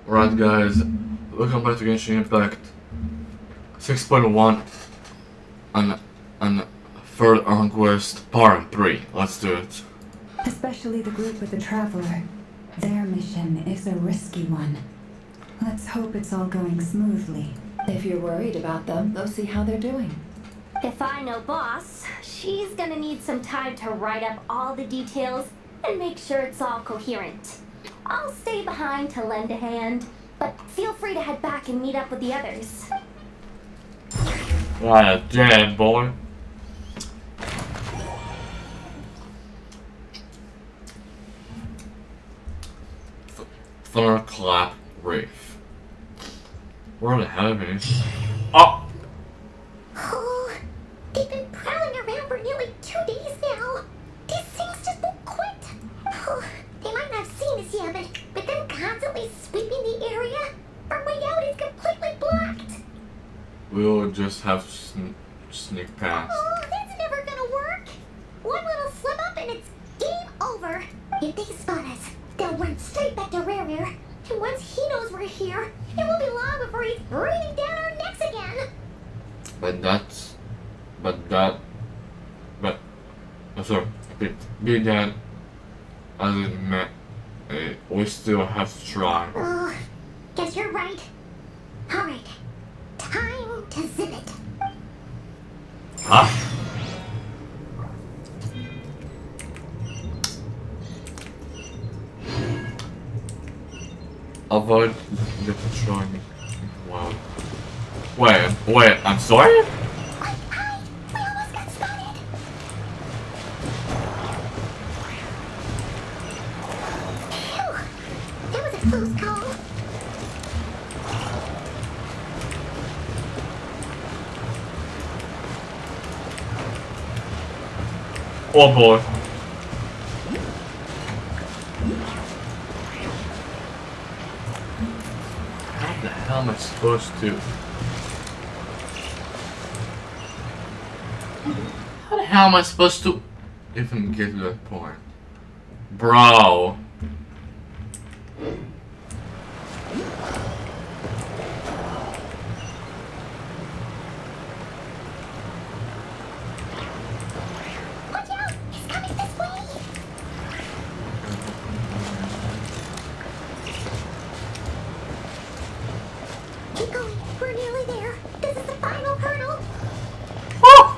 Alright guys, welcome back to Genshin Impact 6.1 and third Archon Quest Part 3. Let's do it. Especially the group with the Traveler. Their mission is a risky one. Let's hope it's all going smoothly. If you're worried about them, go see how they're doing. If I know Boss, she's gonna need some time to write up all the details and make sure it's all coherent. I'll stay behind to lend a hand, but feel free to head back and meet up with the others. Right, damn boy. Thunderclap Reef. Where the hell is it? Oh! Oh, they've been prowling around for nearly 2 days now. These things just won't quit. Oh, they might not have seen us yet, but them constantly sweeping the area, our way out is completely blocked. We'll just have to sneak past. Oh, that's never gonna work. One little slip up and it's game over. If they spot us, they'll run straight back to Rare. And once he knows we're here, it won't be long before he's breathing down our necks again. Be that as it meant, we still have to try. Oh, guess you're right. Alright, time to zip it. Huh? Avoid the patrolling. Wow. Wait, I'm sorry? We almost got spotted. Phew, that was a close call. Oh boy. How the hell am I supposed to? How the hell am I supposed to even get to that point? Bro. Watch out, he's coming this way. Keep going, we're nearly there. This is the final hurdle. Oh,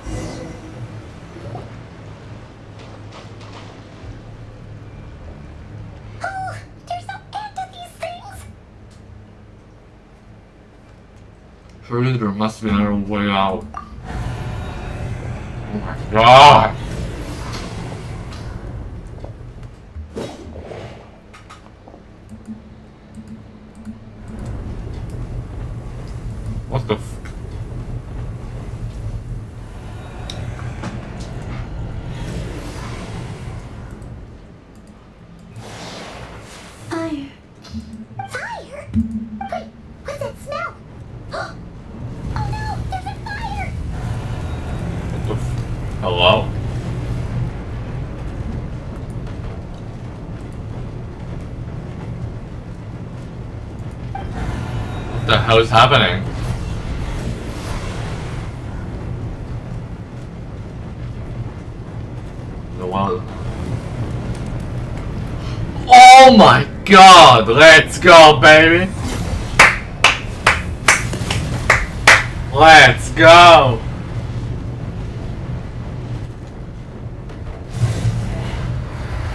there's no end to these things. Surely there must be another way out. Oh my god! What the f- Fire. Fire? Wait, what's that smell? Oh no, there's a fire! What the f- Hello? What the hell is happening? The wild. Oh my god! Let's go, baby! Let's go!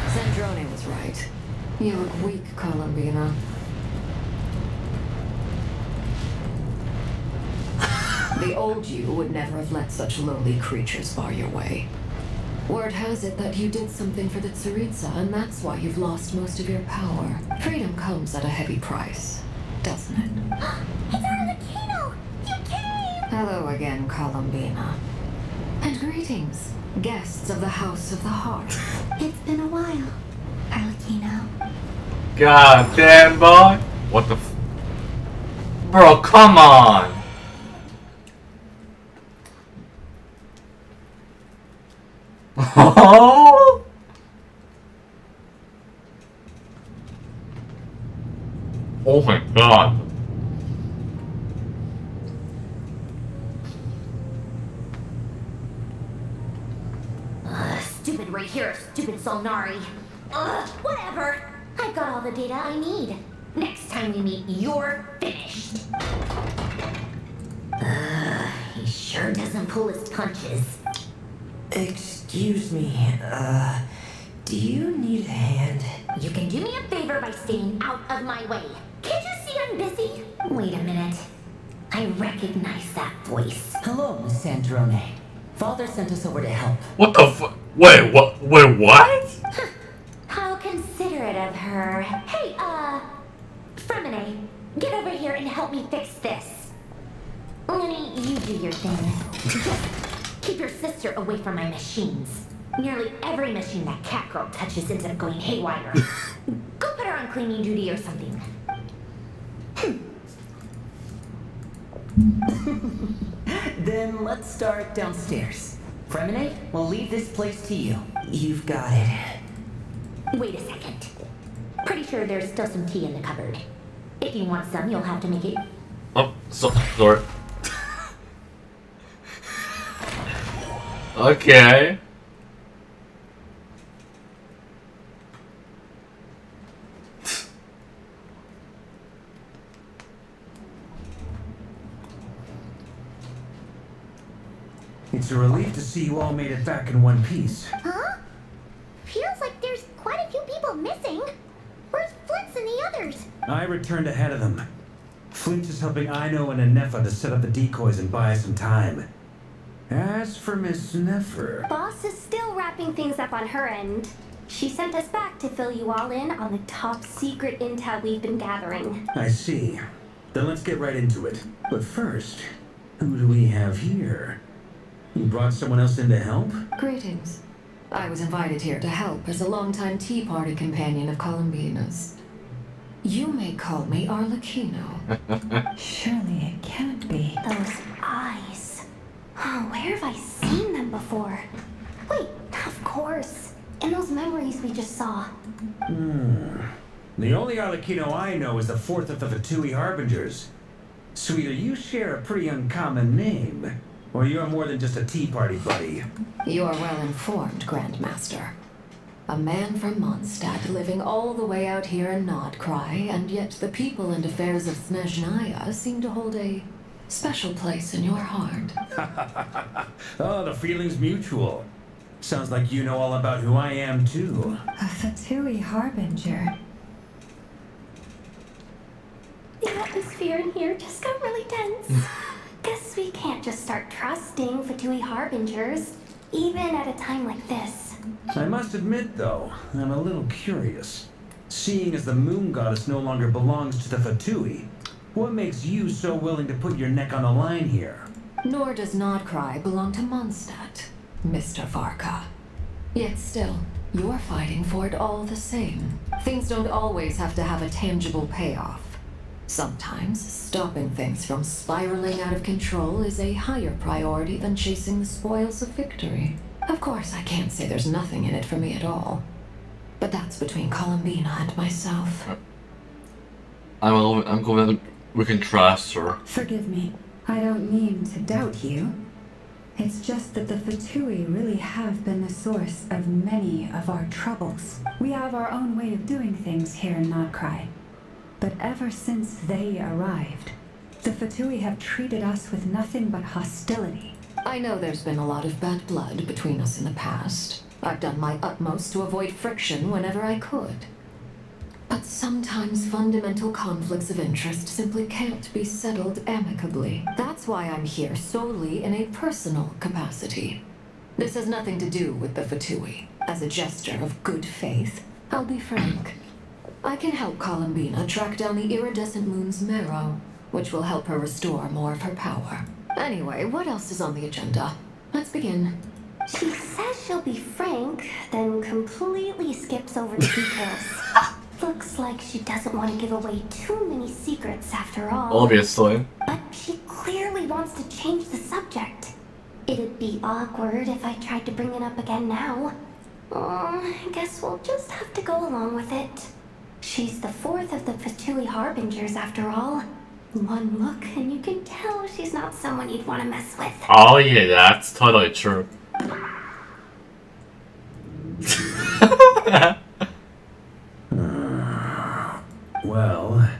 Sandrone was right. You look weak, Columbina. The old you would never have let such lowly creatures bar your way. Word has it that you did something for the Tsaritsa, and that's why you've lost most of your power. Freedom comes at a heavy price, doesn't it? It's Arlecchino! You came! Hello again, Columbina. And greetings, guests of the House of the Heart. It's been a while, Arlecchino. God damn, boy! What the f- Bro, come on! Oh my god. Stupid right here, stupid Solnari. Whatever. I've got all the data I need. Next time we meet, you're finished. He sure doesn't pull his punches. Excuse me, do you need a hand? You can do me a favor by staying out of my way. Can't you see I'm busy? Wait a minute. I recognize that voice. Hello, Miss Sandrone. Father sent us over to help. What the fu- Wait, what? Wait, what? How considerate of her. Hey, Fremine, get over here and help me fix this. Lenny, you do your thing. Just keep your sister away from my machines. Nearly every machine that cat girl touches ends up going haywire. Go put her on cleaning duty or something. Then let's start downstairs. Fremine, we'll leave this place to you. You've got it. Wait a second. Pretty sure there's still some tea in the cupboard. If you want some, you'll have to make it. Oh, sorry. Okay. It's a relief to see you all made it back in one piece. Huh? Feels like there's quite a few people missing. Where's Flint's and the others? I returned ahead of them. Flint is helping Ino and Nefa to set up the decoys and buy us some time. As for Miss Nefer... Boss is still wrapping things up on her end. She sent us back to fill you all in on the top secret intel we've been gathering. I see. Then let's get right into it. But first, who do we have here? You brought someone else in to help? Greetings. I was invited here to help as a longtime Tea Party companion of Columbina's. You may call me Arlecchino. Surely it can't be. Those eyes. Oh, where have I seen them before? Wait, of course. In those memories we just saw. The only Arlecchino I know is the fourth of the Fatui Harbingers. Sweeter, you share a pretty uncommon name. Or you're more than just a Tea Party buddy. You are well informed, Grandmaster. A man from Mondstadt living all the way out here in Nodcry, and yet the people and affairs of Snezhnaya seem to hold a special place in your heart. Oh, the feeling's mutual. Sounds like you know all about who I am, too. A Fatui Harbinger. The atmosphere in here just got really tense. Guess we can't just start trusting Fatui Harbingers, even at a time like this. I must admit, though, I'm a little curious. Seeing as the moon goddess no longer belongs to the Fatui, what makes you so willing to put your neck on the line here? Nor does Nodcry belong to Mondstadt, Mr. Varka. Yet still, you're fighting for it all the same. Things don't always have to have a tangible payoff. Sometimes, stopping things from spiraling out of control is a higher priority than chasing the spoils of victory. Of course, I can't say there's nothing in it for me at all. But that's between Columbina and myself. I'm glad we can trust her. Forgive me. I don't mean to doubt you. It's just that the Fatui really have been the source of many of our troubles. We have our own way of doing things here in Nodcry. But ever since they arrived, the Fatui have treated us with nothing but hostility. I know there's been a lot of bad blood between us in the past. I've done my utmost to avoid friction whenever I could. But sometimes fundamental conflicts of interest simply can't be settled amicably. That's why I'm here solely in a personal capacity. This has nothing to do with the Fatui. As a gesture of good faith, I'll be frank. I can help Columbina track down the iridescent moon's marrow, which will help her restore more of her power. Anyway, what else is on the agenda? Let's begin. She says she'll be frank, then completely skips over the details. Looks like she doesn't want to give away too many secrets after all. Obviously. But she clearly wants to change the subject. It'd be awkward if I tried to bring it up again now. I guess we'll just have to go along with it. She's the fourth of the Fatui Harbingers after all. One look and you can tell she's not someone you'd want to mess with. Oh yeah, that's totally true. Well,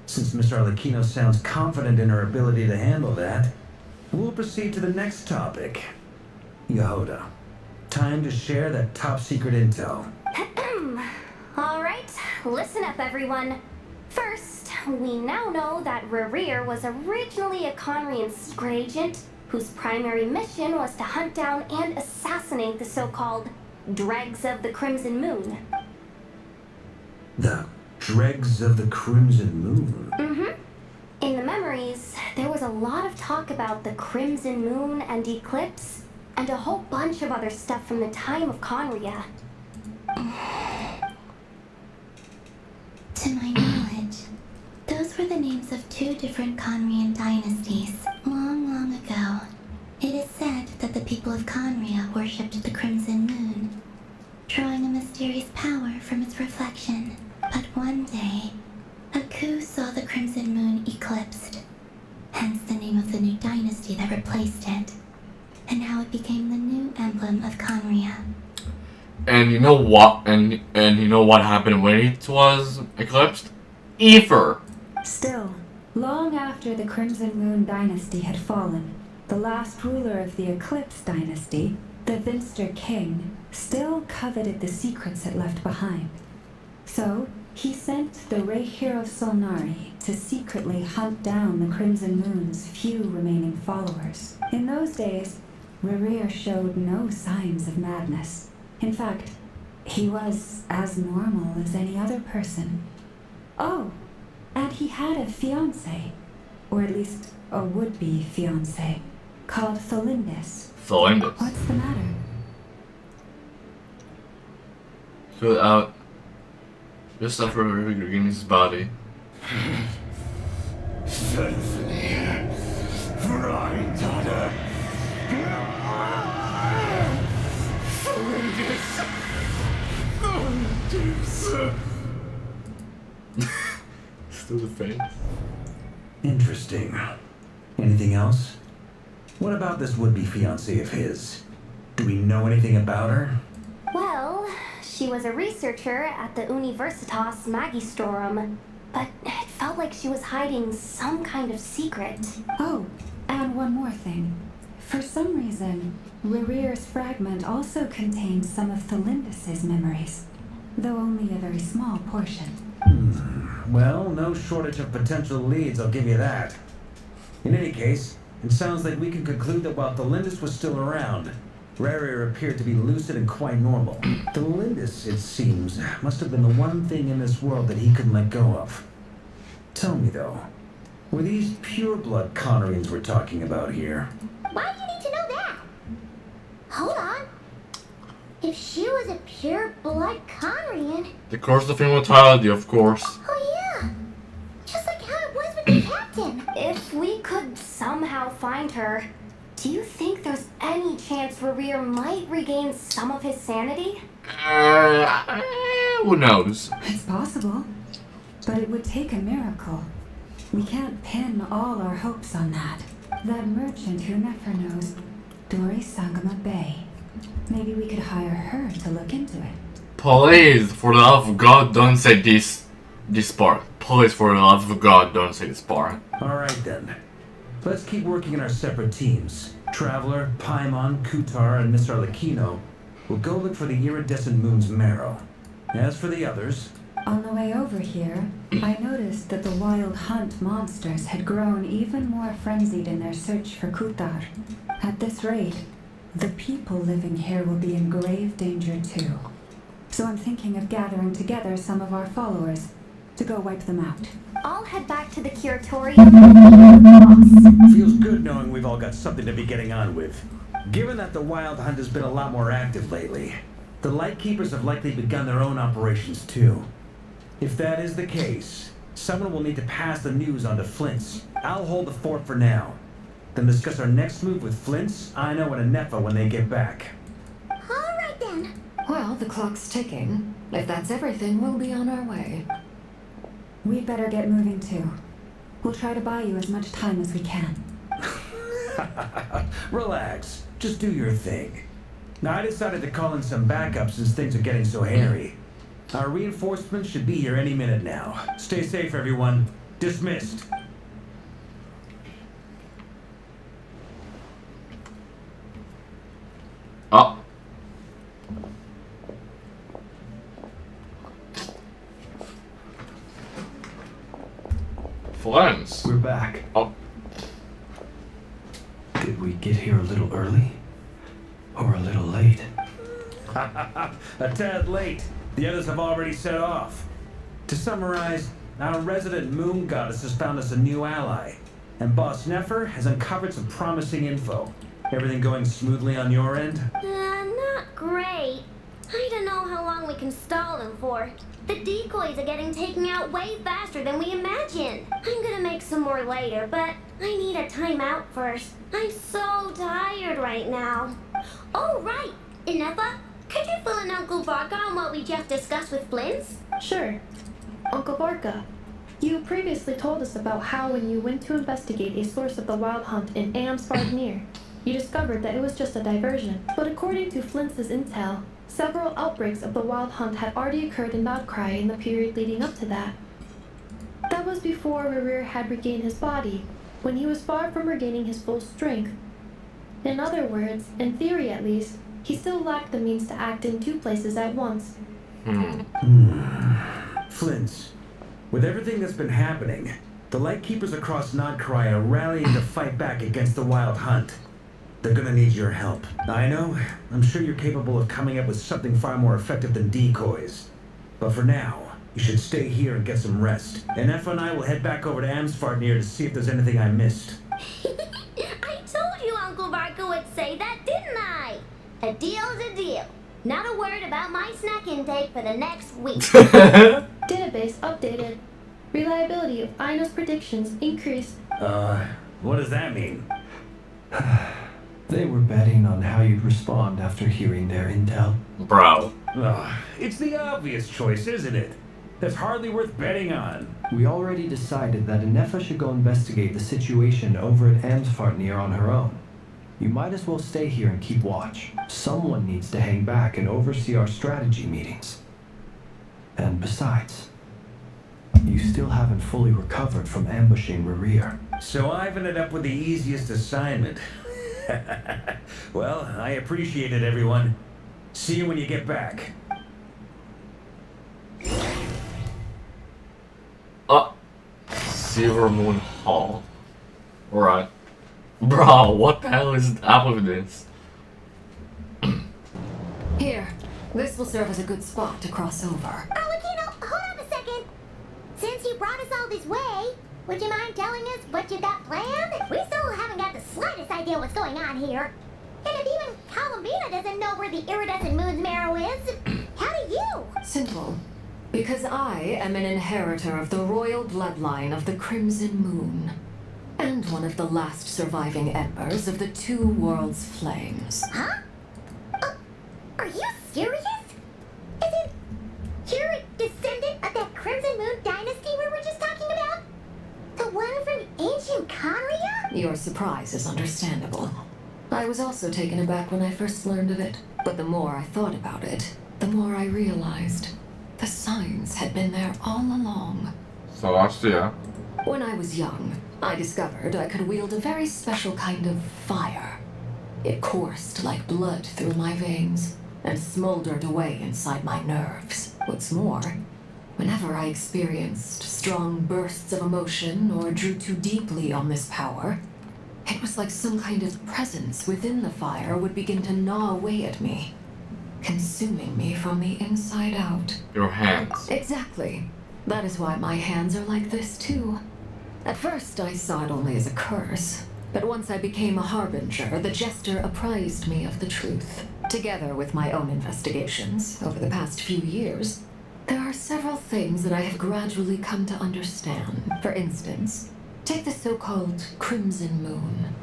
since Miss Arlecchino sounds confident in her ability to handle that, we'll proceed to the next topic. Yehuda, time to share that top secret intel. Alright, listen up everyone. First, we now know that Rerir was originally a Conrian secret agent whose primary mission was to hunt down and assassinate the so-called Dregs of the Crimson Moon. The Dregs of the Crimson Moon? Mm-hmm. In the memories, there was a lot of talk about the Crimson Moon and Eclipse, and a whole bunch of other stuff from the time of Conria. To my knowledge, those were the names of two different Conrian dynasties long, long ago. It is said that the people of Conria worshipped the Crimson Moon, drawing a mysterious power from its reflection. But one day, a coup saw the Crimson Moon eclipsed, hence the name of the new dynasty that replaced it, and how it became the new emblem of Conria. And you know what? And you know what happened when it was eclipsed? Ether. Still, long after the Crimson Moon dynasty had fallen, the last ruler of the Eclipse dynasty, the Vinster King, still coveted the secrets it left behind. So, he sent the Rehir of Solnari to secretly hunt down the Crimson Moon's few remaining followers. In those days, Rerir showed no signs of madness. In fact, he was as normal as any other person. Oh, and he had a fiancé, or at least a would-be fiancé, called Tholindis. Tholindis. What's the matter? Fill out. Just after regaining his body. Still the face. Interesting. Anything else? What about this would-be fiancée of his? Do we know anything about her? Well, she was a researcher at the Universitas Magistrorum, but it felt like she was hiding some kind of secret. Oh, and one more thing. For some reason, Rerir's fragment also contained some of Tholindis' memories, though only a very small portion. Well, no shortage of potential leads, I'll give you that. In any case, it sounds like we can conclude that while Tholindis was still around, Rerir appeared to be lucid and quite normal. Tholindis, it seems, must have been the one thing in this world that he couldn't let go of. Tell me though, were these pure-blood Conrians we're talking about here? Why do you need to know that? Hold on. If she was a pure-blood Conrian... The curse of immortality, of course. Oh yeah! Just like how it was with the captain. If we could somehow find her, do you think there's any chance Rerir might regain some of his sanity? Who knows? It's possible, but it would take a miracle. We can't pin all our hopes on that. That merchant who never knows, Dori Sangama Bay. Maybe we could hire her to look into it. Please, for the love of God, don't say this part. Please, for the love of God, don't say this part. Alright then. Let's keep working in our separate teams. Traveler, Paimon, Kutar, and Miss Arlecchino will go look for the iridescent moon's marrow. As for the others... On the way over here, I noticed that the wild hunt monsters had grown even more frenzied in their search for Kutar. At this rate, the people living here will be in grave danger too. So I'm thinking of gathering together some of our followers to go wipe them out. I'll head back to the curatorium and boss. Feels good knowing we've all got something to be getting on with. Given that the wild hunt has been a lot more active lately, the Lightkeepers have likely begun their own operations too. If that is the case, someone will need to pass the news on to Flint's. I'll hold the fort for now. Then discuss our next move with Flint's, Aino, and Anefa when they get back. Alright then. Well, the clock's ticking. If that's everything, we'll be on our way. We'd better get moving too. We'll try to buy you as much time as we can. Relax. Just do your thing. Now, I decided to call in some backup since things are getting so hairy. Our reinforcements should be here any minute now. Stay safe, everyone. Dismissed. Oh. Florence. We're back. Oh. Did we get here a little early? Or a little late? A tad late. The others have already set off. To summarize, our resident moon goddess has found us a new ally, and Boss Nefer has uncovered some promising info. Everything going smoothly on your end? Not great. I don't know how long we can stall them for. The decoys are getting taken out way faster than we imagined. I'm gonna make some more later, but I need a timeout first. I'm so tired right now. Oh, right. Inefa, could you fill in Uncle Barca on what we just discussed with Flynn's? Sure. Uncle Barca, you previously told us about how when you went to investigate a source of the wild hunt in Amsfardnir, you discovered that it was just a diversion. But according to Flint's intel, several outbreaks of the wild hunt had already occurred in Nodcry in the period leading up to that. That was before Rerir had regained his body, when he was far from regaining his full strength. In other words, in theory at least, he still lacked the means to act in two places at once. Flint's, with everything that's been happening, the Lightkeepers across Nodcry are rallying to fight back against the Wild Hunt. They're gonna need your help. I know, I'm sure you're capable of coming up with something far more effective than decoys. But for now, you should stay here and get some rest. And Efa and I will head back over to Amsfardnir to see if there's anything I missed. I told you Uncle Barca would say that, didn't I? A deal's a deal. Not a word about my snack intake for the next week. Database updated. Reliability of Aino's predictions increased. What does that mean? They were betting on how you'd respond after hearing their intel. Bro. It's the obvious choice, isn't it? That's hardly worth betting on. We already decided that Inefa should go investigate the situation over at Amsfardnir on her own. You might as well stay here and keep watch. Someone needs to hang back and oversee our strategy meetings. And besides, you still haven't fully recovered from ambushing Rerir. So I've ended up with the easiest assignment. Well, I appreciate it, everyone. See you when you get back. Silver Moon Hall. Right. Bro, what the hell is up with this? Here, this will serve as a good spot to cross over. Hold on a second. Since you brought us all this way, would you mind telling us what you got planned? We still haven't got the slightest idea what's going on here. And if even Columbina doesn't know where the iridescent moon's marrow is, how do you? Simple. Because I am an inheritor of the royal bloodline of the Crimson Moon. And one of the last surviving embers of the Two Worlds Flames. Huh? Are you serious? Is it you're a descendant of that Crimson Moon dynasty we were just talking about? The one from ancient Conria? Your surprise is understandable. I was also taken aback when I first learned of it. But the more I thought about it, the more I realized the signs had been there all along. So last year. When I was young, I discovered I could wield a very special kind of fire. It coursed like blood through my veins and smoldered away inside my nerves. What's more, whenever I experienced strong bursts of emotion or drew too deeply on this power, it was like some kind of presence within the fire would begin to gnaw away at me, consuming me from the inside out. Your hands. Exactly. That is why my hands are like this too. At first I saw it only as a curse, but once I became a harbinger, the jester apprised me of the truth. Together with my own investigations over the past few years, there are several things that I have gradually come to understand. For instance, take the so-called Crimson Moon.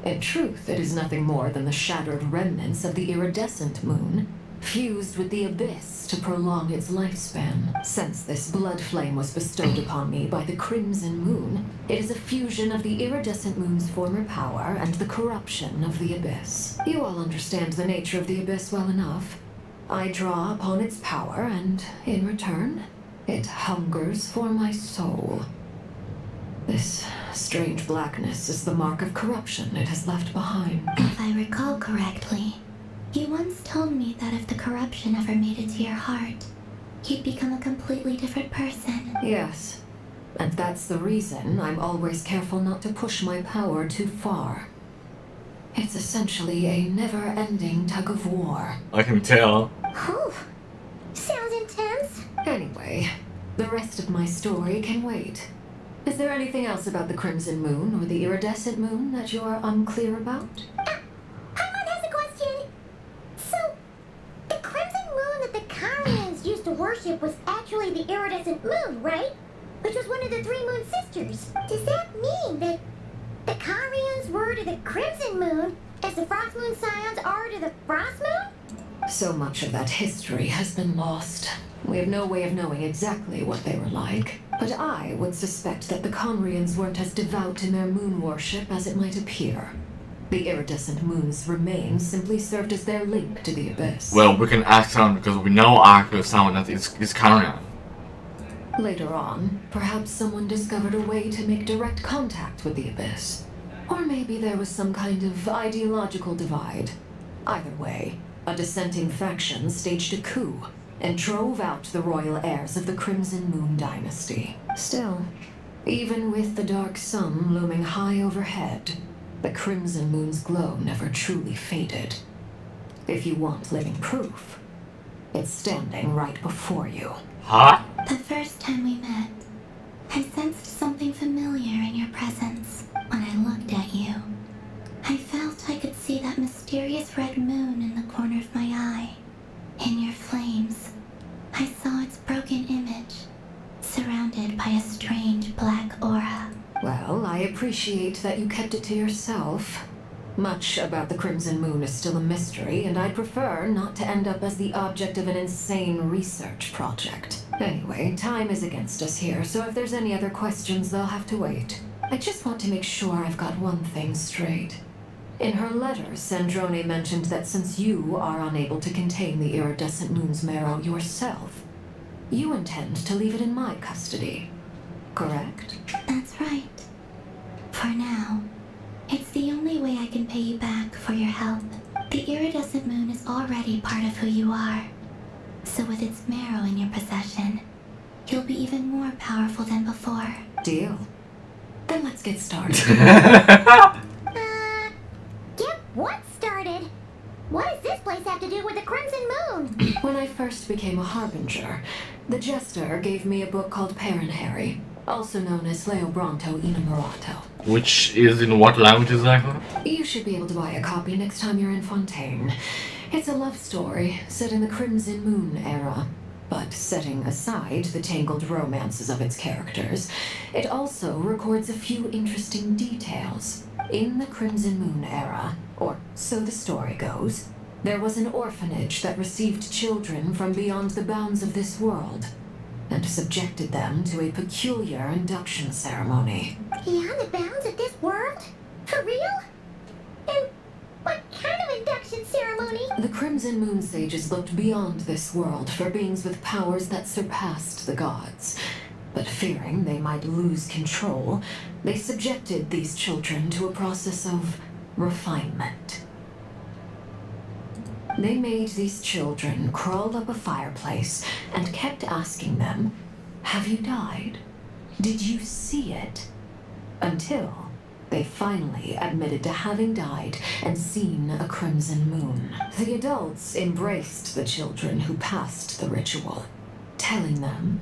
In truth, it is nothing more than the shattered remnants of the iridescent moon, fused with the abyss to prolong its lifespan. Since this blood flame was bestowed upon me by the Crimson Moon, it is a fusion of the iridescent moon's former power and the corruption of the abyss. You all understand the nature of the abyss well enough. I draw upon its power, and in return, it hungers for my soul. This strange blackness is the mark of corruption it has left behind. If I recall correctly, you once told me that if the corruption ever made it to your heart, you'd become a completely different person. Yes, and that's the reason I'm always careful not to push my power too far. It's essentially a never-ending tug of war. I can tell. Whew. Sounds intense. Anyway, the rest of my story can wait. Is there anything else about the Crimson Moon or the Iridescent Moon that you're unclear about? Paimon has a question. So, the Crimson Moon that the Karians used to worship was actually the Iridescent Moon, right? Which was one of the three moon sisters. Does that mean that the Karians were to the Crimson Moon as the Frost Moon Scions are to the Frost Moon? So much of that history has been lost. We have no way of knowing exactly what they were like. But I would suspect that the Conrians weren't as devout in their moon worship as it might appear. The iridescent moon's remains simply served as their link to the abyss. Well, we can ask someone because we know actually someone that is Karian. Later on, perhaps someone discovered a way to make direct contact with the abyss. Or maybe there was some kind of ideological divide. Either way, a dissenting faction staged a coup and drove out the royal heirs of the Crimson Moon dynasty. Still, even with the dark sun looming high overhead, the Crimson Moon's glow never truly faded. If you want living proof, it's standing right before you. Huh? The first time we met, I sensed something familiar in your presence when I looked at you. I felt I could see that mysterious red moon in the corner of my eye. In your flames, I saw its broken image, surrounded by a strange black aura. Well, I appreciate that you kept it to yourself. Much about the Crimson Moon is still a mystery, and I'd prefer not to end up as the object of an insane research project. Anyway, time is against us here, so if there's any other questions, they'll have to wait. I just want to make sure I've got one thing straight. In her letter, Sandrone mentioned that since you are unable to contain the iridescent moon's marrow yourself, you intend to leave it in my custody. Correct? That's right. For now, it's the only way I can pay you back for your help. The iridescent moon is already part of who you are. So with its marrow in your possession, you'll be even more powerful than before. Deal. Then let's get started. Get what started? What does this place have to do with the Crimson Moon? When I first became a harbinger, the Jester gave me a book called Paranhari, also known as Leobronto Innamorato. Which is in what language exactly? You should be able to buy a copy next time you're in Fontaine. It's a love story set in the Crimson Moon era. But setting aside the tangled romances of its characters, it also records a few interesting details. In the Crimson Moon era, or so the story goes, there was an orphanage that received children from beyond the bounds of this world, and subjected them to a peculiar induction ceremony. Beyond the bounds of this world? For real? And what kind of induction ceremony? The Crimson Moon sages looked beyond this world for beings with powers that surpassed the gods. But fearing they might lose control, they subjected these children to a process of refinement. They made these children crawl up a fireplace and kept asking them, "Have you died? Did you see it?" Until they finally admitted to having died and seen a crimson moon. The adults embraced the children who passed the ritual, telling them,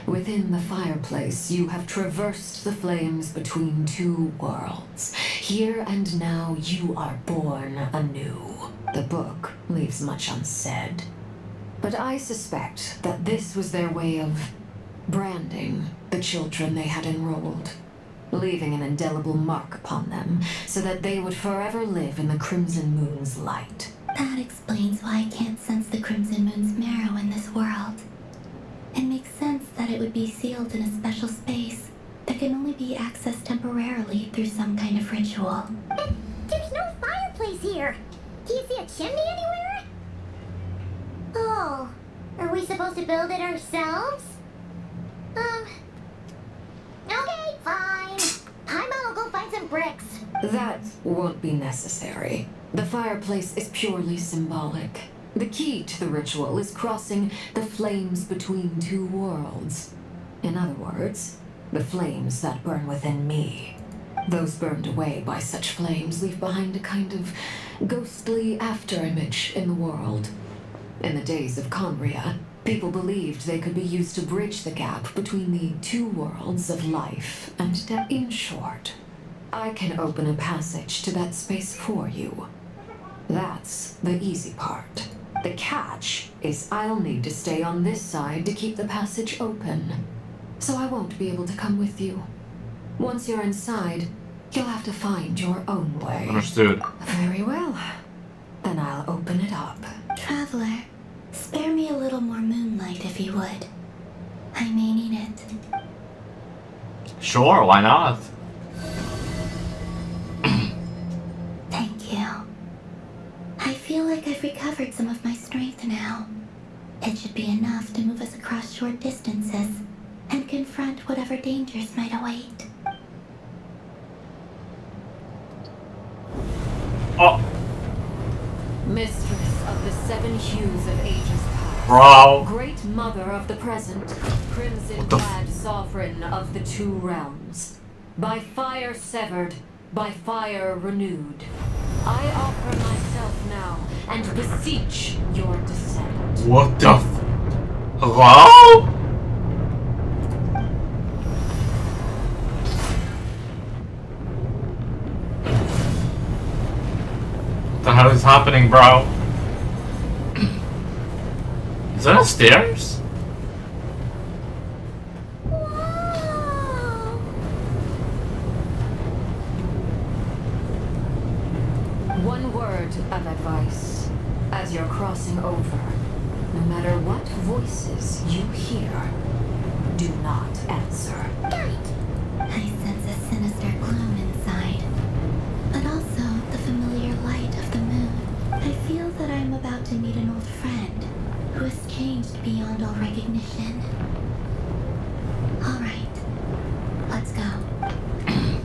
"Within the fireplace, you have traversed the flames between two worlds. Here and now, you are born anew." The book leaves much unsaid, but I suspect that this was their way of branding the children they had enrolled, leaving an indelible mark upon them so that they would forever live in the Crimson Moon's light. That explains why I can't sense the Crimson Moon's marrow in this world. It makes sense that it would be sealed in a special space that can only be accessed temporarily through some kind of ritual. But there's no fireplace here. Do you see a chimney anywhere? Oh, are we supposed to build it ourselves? Okay, fine. I'll go find some bricks. That won't be necessary. The fireplace is purely symbolic. The key to the ritual is crossing the flames between two worlds. In other words, the flames that burn within me. Those burned away by such flames leave behind a kind of ghostly afterimage in the world. In the days of Conria, people believed they could be used to bridge the gap between the two worlds of life and death. In short, I can open a passage to that space for you. That's the easy part. The catch is I'll need to stay on this side to keep the passage open. So I won't be able to come with you. Once you're inside, you'll have to find your own way. Understood. Very well. Then I'll open it up. Traveler, spare me a little more moonlight if you would. I may need it. Sure, why not? Thank you. I feel like I've recovered some of my strength now. It should be enough to move us across short distances and confront whatever dangers might await. Oh, Mistress of the seven hues of ages past. bro. Great mother of the present. Crimson-clad sovereign of the two realms. By fire severed, by fire renewed. I offer myself now and beseech your descent. What the Hello? What the hell is happening, bro? Is that a stairs? One word of advice. As you're crossing over, no matter what voices you hear, do not answer. I sense a sinister gloom in